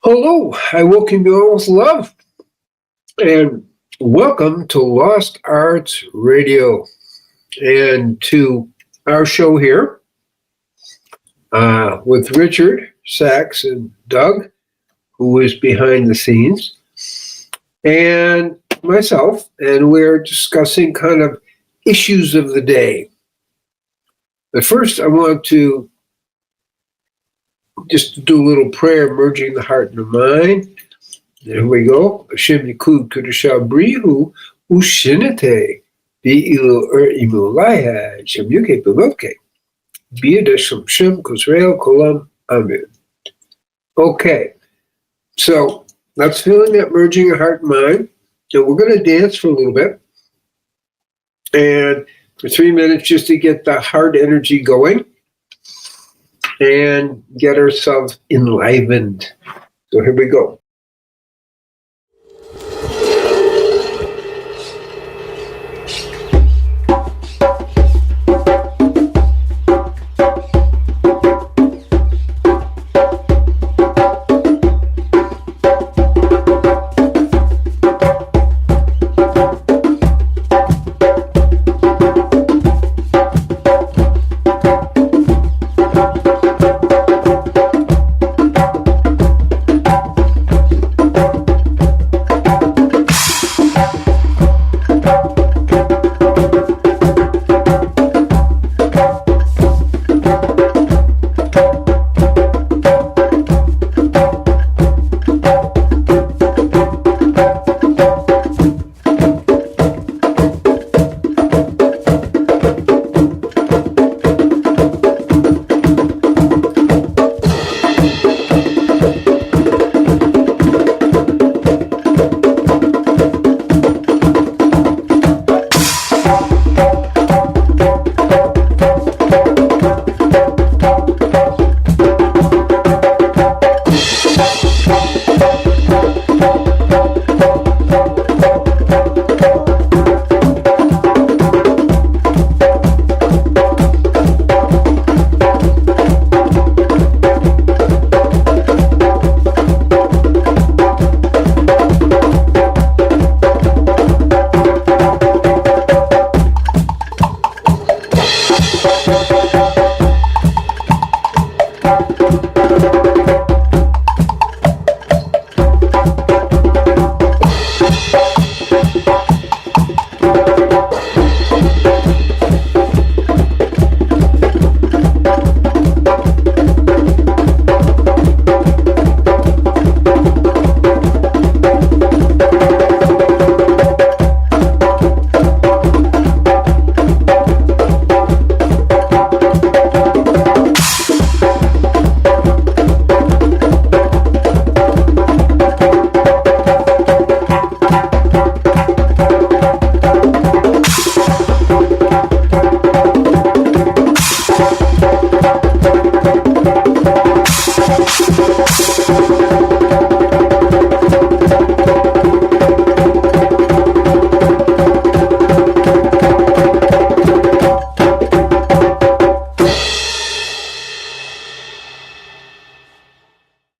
Hello, I welcome you all with love and welcome to Lost Arts Radio and to our show here with Richard Sachs and Doug, who is behind the scenes, and myself, and we're discussing kind of issues of the day. But first, I want to just do a little prayer, merging the heart and the mind. There we go. Hashem Yikud Kudusha Brihu Ushinete Bi Ilu Imulaya Shem Yuke Beloke Biadashim Shem Kusrael Kolam Amen. Okay, so that's feeling that merging of heart and mind. So we're going to dance for a little bit. And for 3 minutes just to get the heart energy going and get ourselves enlivened. So here we go.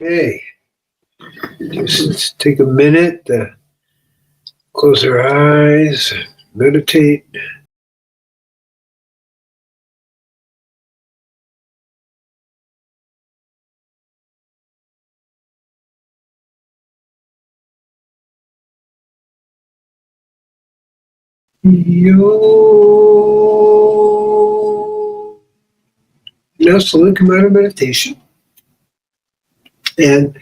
Okay, just take a minute to close our eyes, meditate. Yo. Now slowly come out of meditation. And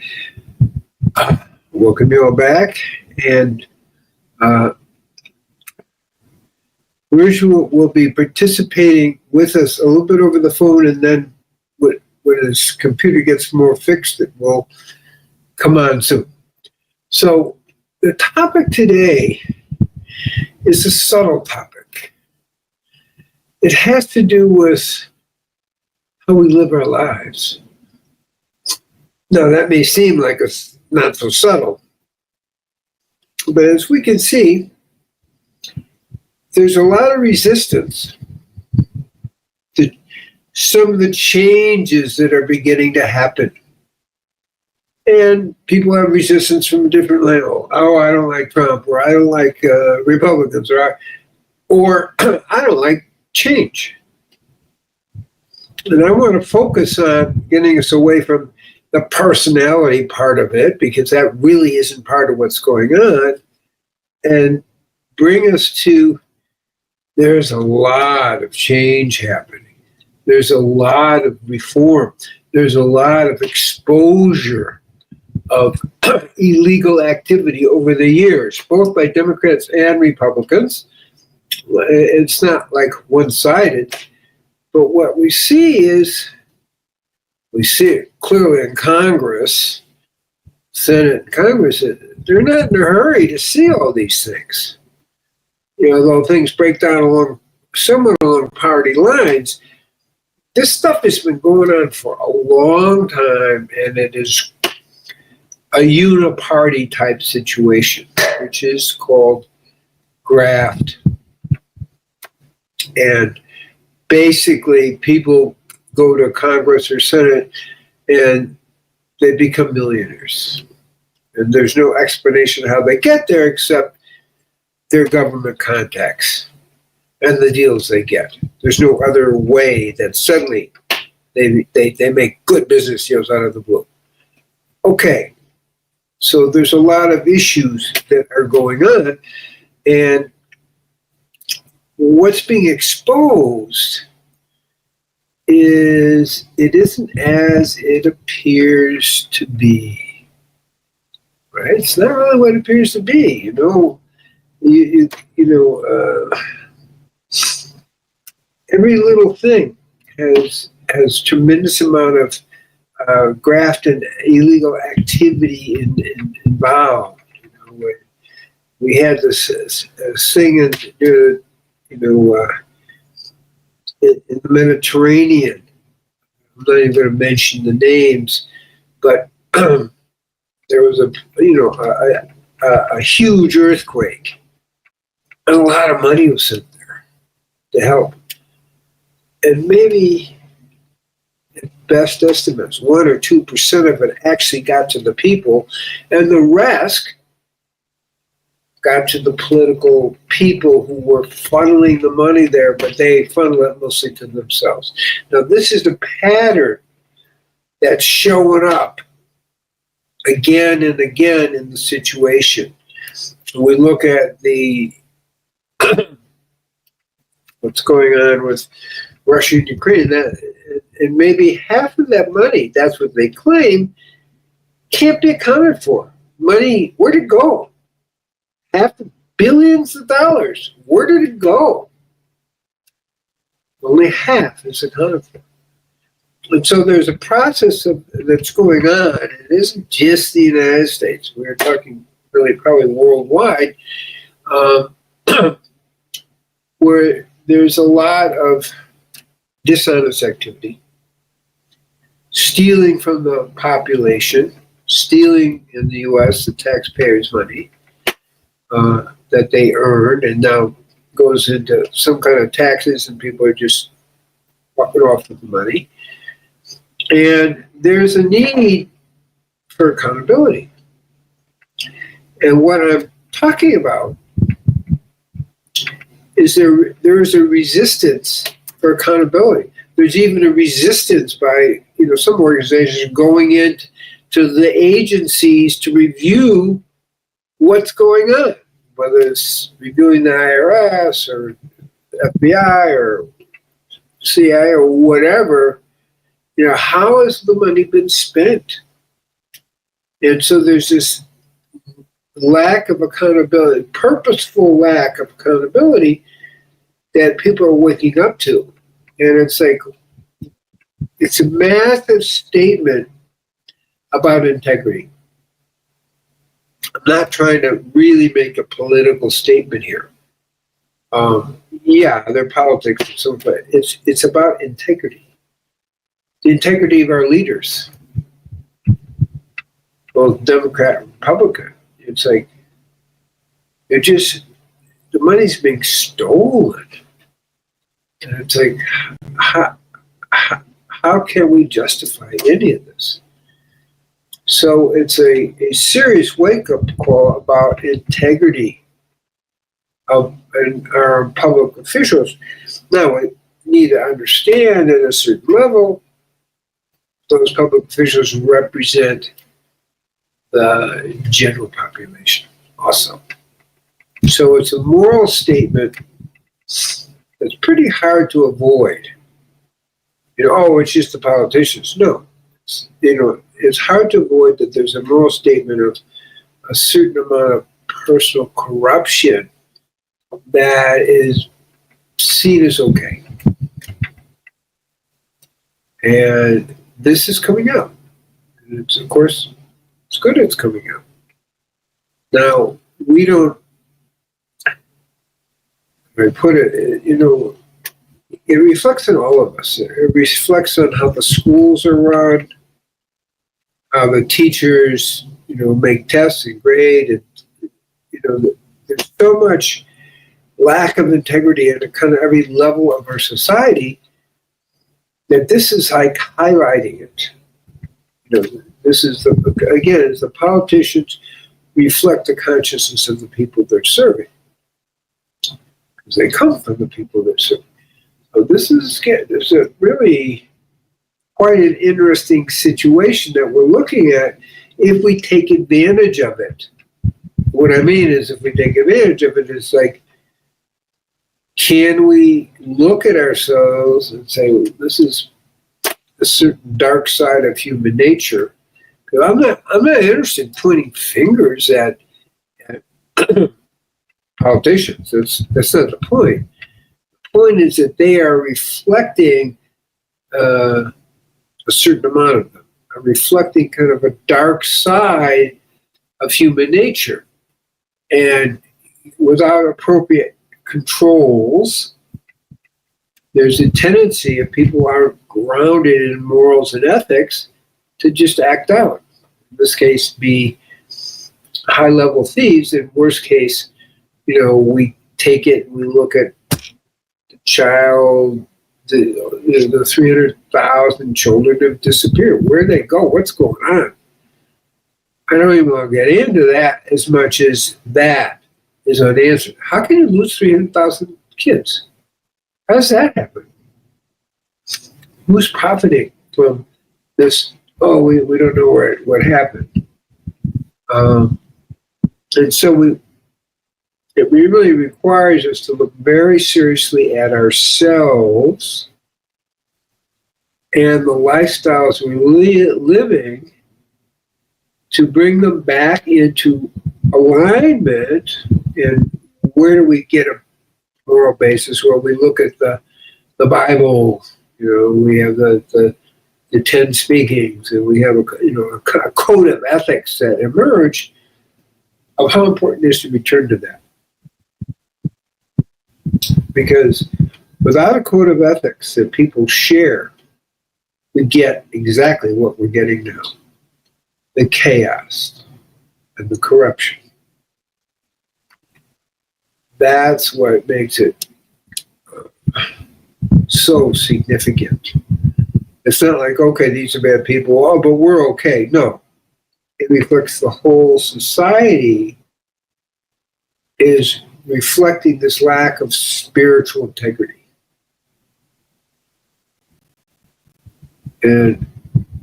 welcome you all back. And Rich will be participating with us a little bit over the phone, and then when his computer gets more fixed, it will come on soon. So the topic today is a subtle topic. It has to do with how we live our lives. Now, that may seem like it's not so subtle, but as we can see, there's a lot of resistance to some of the changes that are beginning to happen And people have resistance from different levels. Oh, I don't like Trump, or I don't like Republicans, or I don't like change. And I want to focus on getting us away from the personality part of it, because that really isn't part of what's going on, and bring us to, there's a lot of change happening. There's a lot of reform. There's a lot of exposure of illegal activity over the years, both by Democrats and Republicans. It's not like one-sided, but what we see is, we see it clearly in Congress, Senate and Congress, they're not in a hurry to see all these things. Though things break down somewhat along party lines, this stuff has been going on for a long time, and it is a uniparty type situation, which is called graft. And basically, people go to Congress or Senate and they become millionaires. And there's no explanation how they get there except their government contacts and the deals they get. There's no other way that suddenly they make good business deals out of the blue. Okay, so there's a lot of issues that are going on, and what's being exposed is it isn't as it appears to be, right? It's not really what it appears to be, every little thing has tremendous amount of graft and illegal activity involved. We had this thing in the Mediterranean. I'm not even going to mention the names, but there was a huge earthquake, and a lot of money was sent there to help. And maybe, at best estimates, 1 or 2% of it actually got to the people, and the rest got to the political people who were funneling the money there, but they funnel it mostly to themselves. Now, this is the pattern that's showing up again and again in the situation. We look at what's going on with Russia and Ukraine, and maybe half of that money, that's what they claim, can't be accounted for. Money, where'd it go? Half the billions of dollars, where did it go? Only half is accounted for. And so there's a process that's going on. It isn't just the United States. We're talking really probably worldwide, where there's a lot of dishonest activity, stealing from the population, stealing in the U.S. the taxpayers' money that they earned, and now goes into some kind of taxes, and people are just walking off with the money. And there's a need for accountability. And what I'm talking about is there is a resistance for accountability. There's even a resistance by some organizations going into the agencies to review what's going on, whether it's reviewing the IRS or FBI or CIA or whatever. How has the money been spent? And so there's this lack of accountability, purposeful lack of accountability that people are waking up to. And it's like, it's a massive statement about integrity. I'm not trying to really make a political statement here. Yeah, they're politics, but it's about integrity. The integrity of our leaders, both Democrat and Republican. It's like, the money's being stolen. And it's like, how can we justify any of this? So it's a serious wake-up call about integrity of our public officials. Now, we need to understand at a certain level, those public officials represent the general population also. So it's a moral statement that's pretty hard to avoid. It's just the politicians. No, it's hard to avoid that there's a moral statement of a certain amount of personal corruption that is seen as okay. And this is coming out. Of course, it's good it's coming out. Now, we don't, I put it, it reflects on all of us. It reflects on how the schools are run, how the teachers, make tests and grade. And, there's so much lack of integrity at kind of every level of our society that this is like highlighting it. This is as the politicians reflect the consciousness of the people they're serving, because they come from the people they're serving. So this is a really quite an interesting situation that we're looking at if we take advantage of it. What I mean is, if we take advantage of it, it's like, can we look at ourselves and say, well, this is a certain dark side of human nature? Because I'm not interested in pointing fingers at politicians. That's not the point. The point is that they are reflecting a certain amount of them, are reflecting kind of a dark side of human nature. And without appropriate controls, there's a tendency, if people aren't grounded in morals and ethics, to just act out. In this case, be high-level thieves. In worst case, we take it and we look at the child, the 300,000 children have disappeared. Where'd they go? What's going on? I don't even want to get into that as much as that is unanswered. How can you lose 300,000 kids? How does that happen? Who's profiting from this? Oh, we don't know what happened. And so it really requires us to look very seriously at ourselves and the lifestyles we're living, to bring them back into alignment. And where do we get a moral basis? Well, we look at the Bible. We have the 10 speakings, and we have a code of ethics that emerge of how important it is to return to that. Because without a code of ethics that people share, we get exactly what we're getting now: the chaos and the corruption. That's what makes it so significant. It's not like, okay, these are bad people, but we're okay. No. It reflects the whole society is reflecting this lack of spiritual integrity. And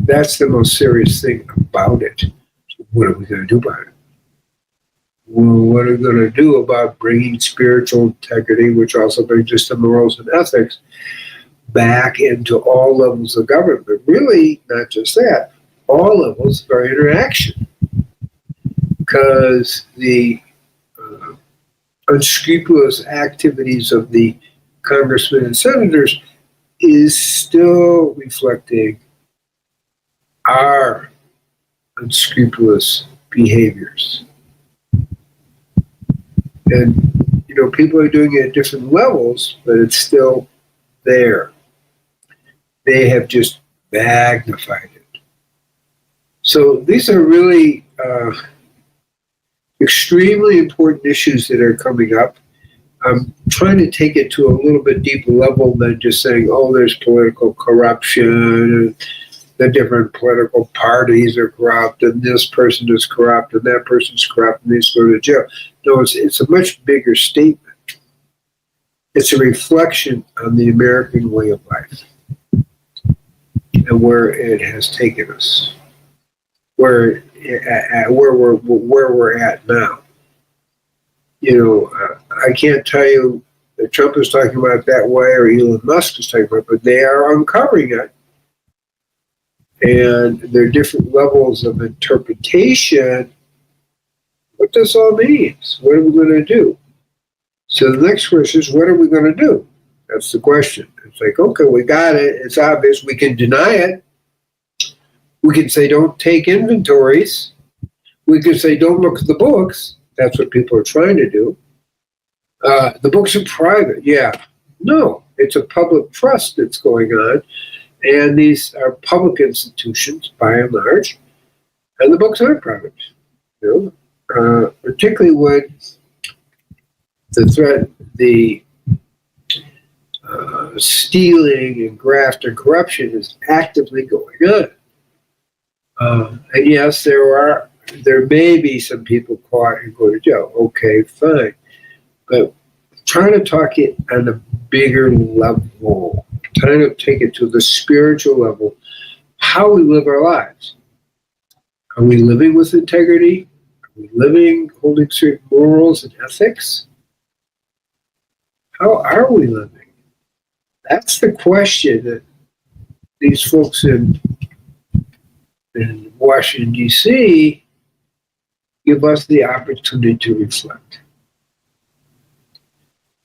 that's the most serious thing about it. So what are we going to do about it? Well, what are we going to do about bringing spiritual integrity, which also brings us to morals and ethics, back into all levels of government? But really, not just that, all levels of our interaction. Because the unscrupulous activities of the congressmen and senators is still reflecting our unscrupulous behaviors. And, people are doing it at different levels, but it's still there. They have just magnified it. So these are really extremely important issues that are coming up. I'm trying to take it to a little bit deeper level than just saying, oh, there's political corruption, the different political parties are corrupt, and this person is corrupt, and that person's corrupt, and needs to go to jail. No, it's a much bigger statement. It's a reflection on the American way of life and where it has taken us, where we're at now. I can't tell you that Trump is talking about it that way or Elon Musk is talking about it, but they are uncovering it. And there are different levels of interpretation. What this all means? What are we going to do? So the next question is, what are we going to do? That's the question. It's like, okay, we got it. It's obvious. We can deny it. We can say, don't take inventories. We can say, don't look at the books. That's what people are trying to do. The books are private. Yeah. No, it's a public trust that's going on. And these are public institutions, by and large. And the books aren't private. Particularly when the stealing and graft and corruption is actively going on. And yes, there may be some people caught and go to jail. Okay, fine. But trying to talk it on a bigger level, trying to take it to the spiritual level, how we live our lives. Are we living with integrity? Are we living holding certain morals and ethics? How are we living? That's the question that these folks in Washington, D.C. give us the opportunity to reflect.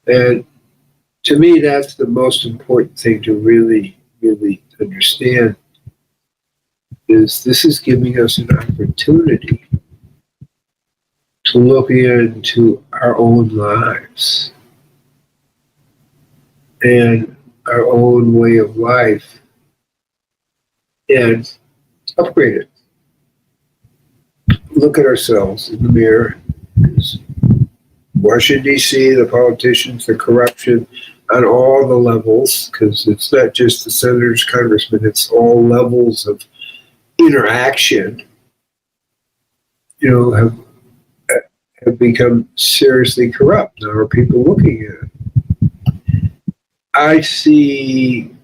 And to me, that's the most important thing to really, really understand, is this is giving us an opportunity to look into our own lives and our own way of life and upgrade it. Look at ourselves in the mirror. Washington, D.C., the politicians, the corruption on all the levels, because it's not just the senators, congressmen, it's all levels of interaction, have become seriously corrupt. Now are people looking at it? I see,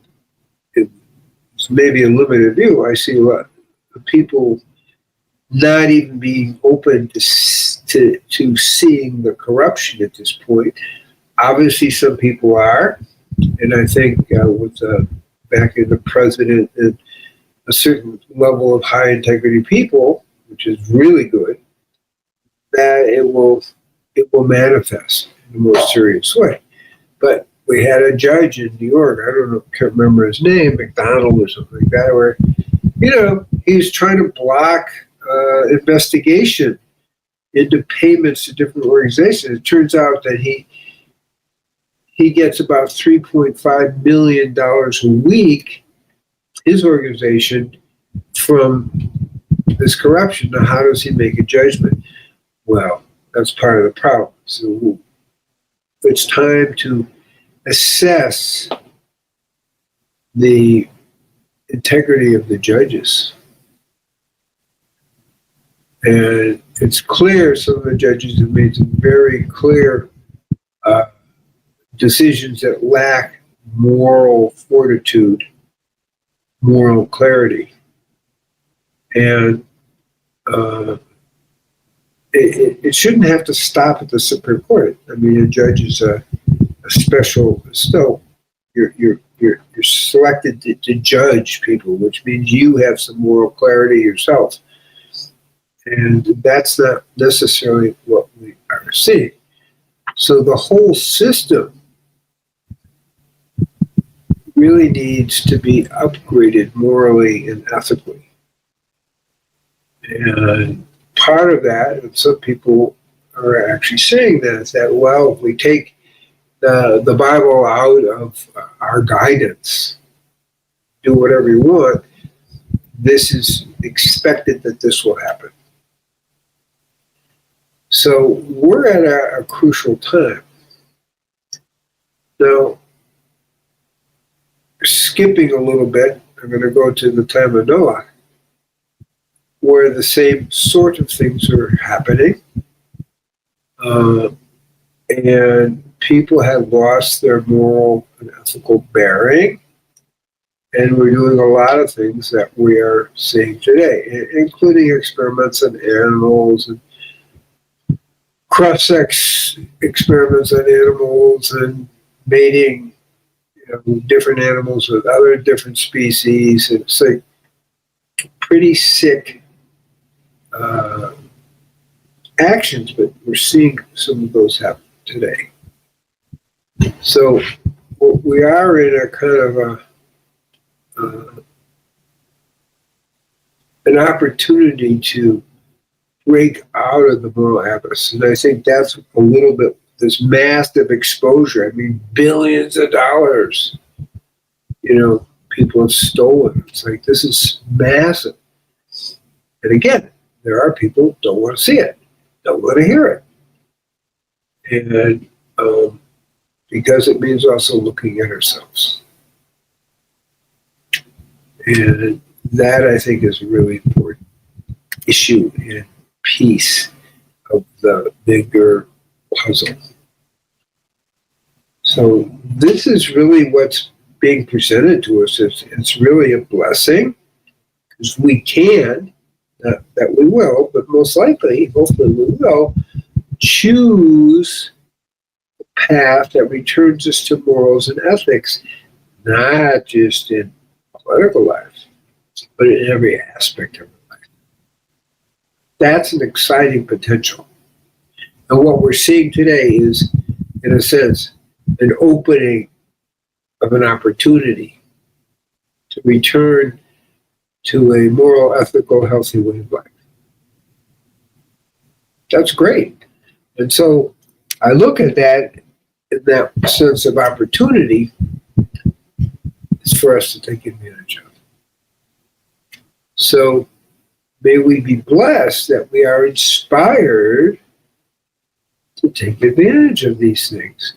it's maybe a limited view, I see a lot of people not even being open to seeing the corruption at this point. Obviously, some people are, and I think with backing the president and a certain level of high integrity people, which is really good, that it will manifest in the most serious way. But we had a judge in New York, I don't know, can't remember his name, McDonald or something like that, where he's trying to block investigation into payments to different organizations. It turns out that he gets about $3.5 million a week, his organization, from this corruption. Now, how does he make a judgment? Well, that's part of the problem. So it's time to assess the integrity of the judges. And it's clear some of the judges have made some very clear decisions that lack moral fortitude, moral clarity. And it shouldn't have to stop at the Supreme Court. I mean, a judge is a special, still, you're selected to judge people, which means you have some moral clarity yourself. And that's not necessarily what we are seeing. So the whole system really needs to be upgraded morally and ethically. And part of that, and some people are actually saying that, is that, well, if we take the Bible out of our guidance, do whatever you want, this is expected that this will happen. So we're at a crucial time. Now, skipping a little bit, are going to go to the time of Noah, where the same sort of things are happening. And people have lost their moral and ethical bearing. And we're doing a lot of things that we are seeing today, including experiments on animals and cross-sex experiments on animals and mating different animals with other different species. It's like pretty sick actions, but we're seeing some of those happen today. So we are in a kind of an opportunity to break out of the moral abyss. And I think that's a little bit this massive exposure. I mean, billions of dollars, people have stolen. It's like, this is massive. And again, there are people who don't want to see it, don't want to hear it. And because it means also looking at ourselves. And that, I think, is a really important issue in piece of the bigger puzzle. So this is really what's being presented to us. It's really a blessing, because we can, not that we will, but most likely, hopefully we will, choose a path that returns us to morals and ethics, not just in political life, but in every aspect of life. That's an exciting potential. And what we're seeing today is, in a sense, an opening of an opportunity to return to a moral, ethical, healthy way of life. That's great. And so I look at that in that sense of opportunity is for us to take advantage of. So may we be blessed that we are inspired to take advantage of these things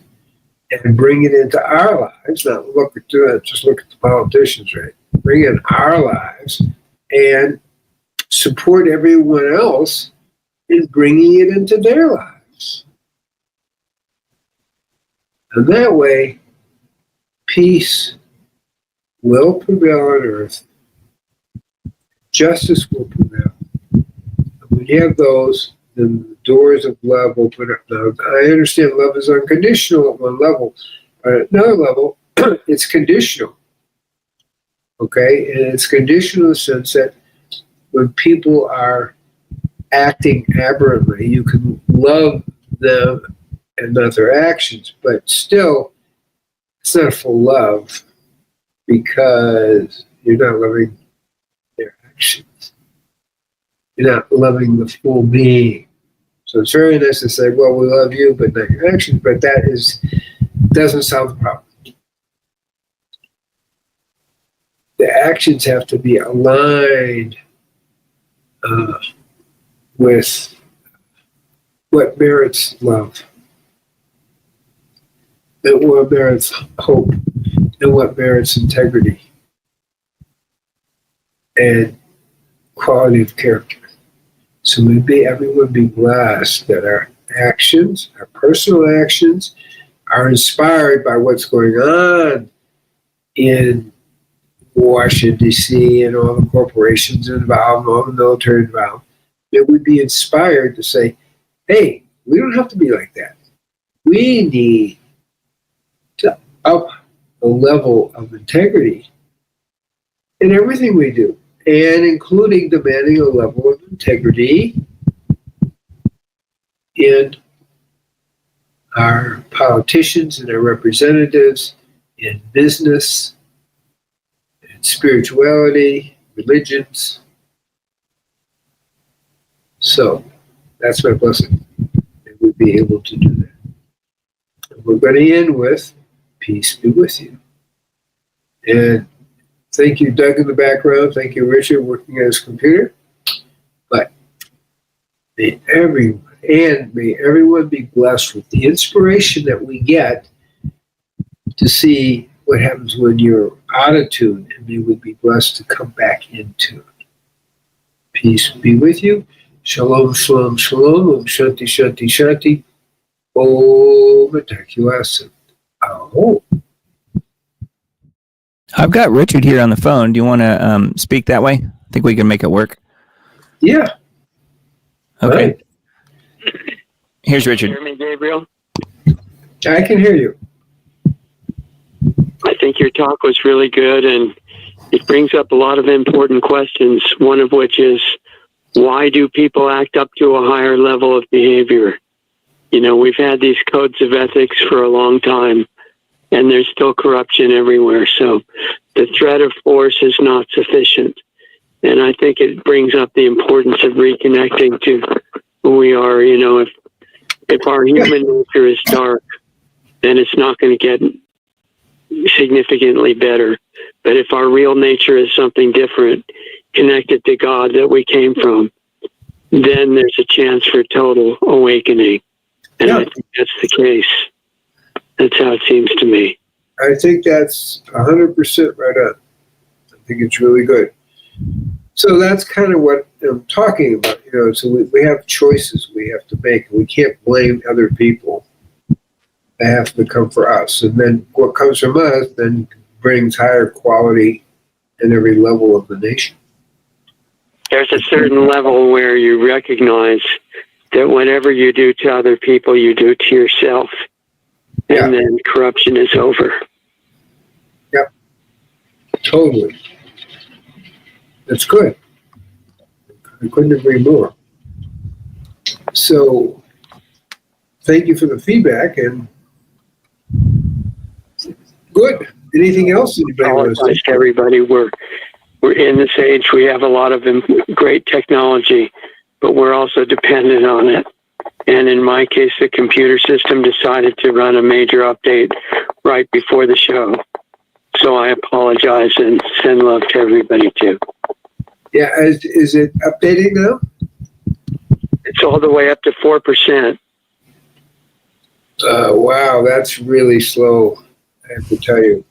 and bring it into our lives, not just look at the politicians, right? Bring in our lives and support everyone else in bringing it into their lives. And that way, peace will prevail on earth. Justice will prevail. And when you have those, then the doors of love open up. Now, I understand love is unconditional at one level. At another level, it's conditional. Okay? And it's conditional in the sense that when people are acting aberrantly, you can love them and not their actions, but still, it's not full love because you're not loving their actions. You're not loving the full being. So it's very nice to say, well, we love you, but not your actions, but that doesn't solve the problem. The actions have to be aligned with what merits love, and what merits hope, and what merits integrity and quality of character. So maybe everyone be blessed that our actions, our personal actions, are inspired by what's going on in Washington, D.C., and all the corporations involved, all the military involved. That we'd be inspired to say, hey, we don't have to be like that. We need to up the level of integrity in everything we do, and including demanding a level of integrity in our politicians and our representatives, in business, in spirituality, religions. So that's my blessing, that we'd be able to do that. And we're going to end with peace be with you. And thank you, Doug, in the background. Thank you, Richard, working on his computer. But may everyone be blessed with the inspiration that we get to see what happens when you're out of tune, and may we be blessed to come back into it. Peace be with you. Shalom, shalom, shalom. Om Shanti, Shanti, Shanti. Om Atakiwasan. Aho. I've got Richard here on the phone. Do you want to speak that way? I think we can make it work. Yeah. Okay. Right. Here's Richard. Hear me, Gabriel? I can hear you. I think your talk was really good, and it brings up a lot of important questions, one of which is, why do people act up to a higher level of behavior? You know, we've had these codes of ethics for a long time, and there's still corruption everywhere. So the threat of force is not sufficient. And I think it brings up the importance of reconnecting to who we are. You know, if our human nature is dark, then it's not going to get significantly better. But if our real nature is something different, connected to God that we came from, then there's a chance for total awakening. And I think that's the case. That's how it seems to me. I think that's 100% right on. I think it's really good. So that's kind of what I'm talking about. You know, so we have choices we have to make. We can't blame other people. They have to come for us. And then what comes from us then brings higher quality in every level of the nation. There's a certain level where you recognize that whatever you do to other people, you do to yourself. And then corruption is over. Yep. Totally. That's good. I couldn't agree more. So thank you for the feedback, and good. Anything else anybody wants to say? Everybody, we're in this age, we have a lot of great technology, but we're also dependent on it. And in my case, the computer system decided to run a major update right before the show. So I apologize and send love to everybody too. Yeah, is it updating now? It's all the way up to 4%. Wow, that's really slow, I have to tell you.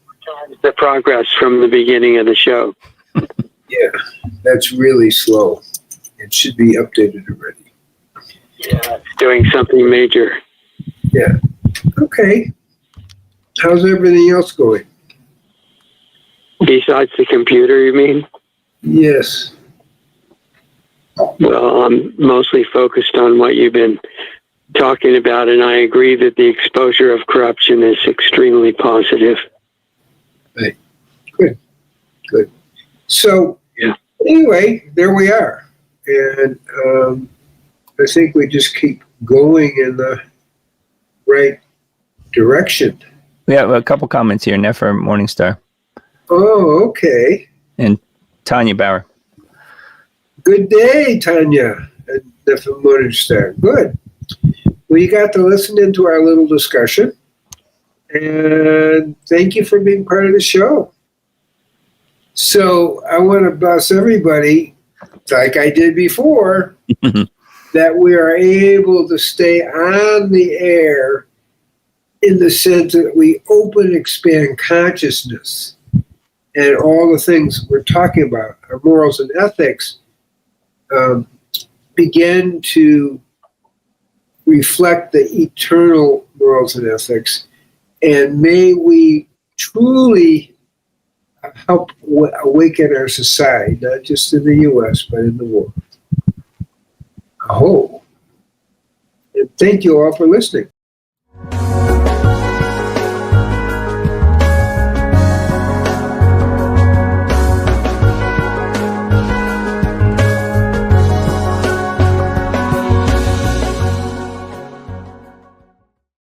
The progress from the beginning of the show. Yeah, that's really slow. It should be updated already. Yeah, it's doing something major. Yeah. Okay. How's everything else going? Besides the computer, you mean? Yes. Well, I'm mostly focused on what you've been talking about, and I agree that the exposure of corruption is extremely positive. Right. Good. Good. So, anyway, there we are. And I think we just keep going in the right direction. We have a couple comments here. Nefer Morningstar. Oh, okay. And Tanya Bauer. Good day, Tanya. And Nefer Morningstar. Good. Well, you got to listen into our little discussion. And thank you for being part of the show. So I want to bless everybody, like I did before, that we are able to stay on the air in the sense that we open, expand consciousness and all the things we're talking about, our morals and ethics, begin to reflect the eternal morals and ethics. And may we truly help awaken our society, not just in the U.S., but in the world. Oh. And thank you all for listening.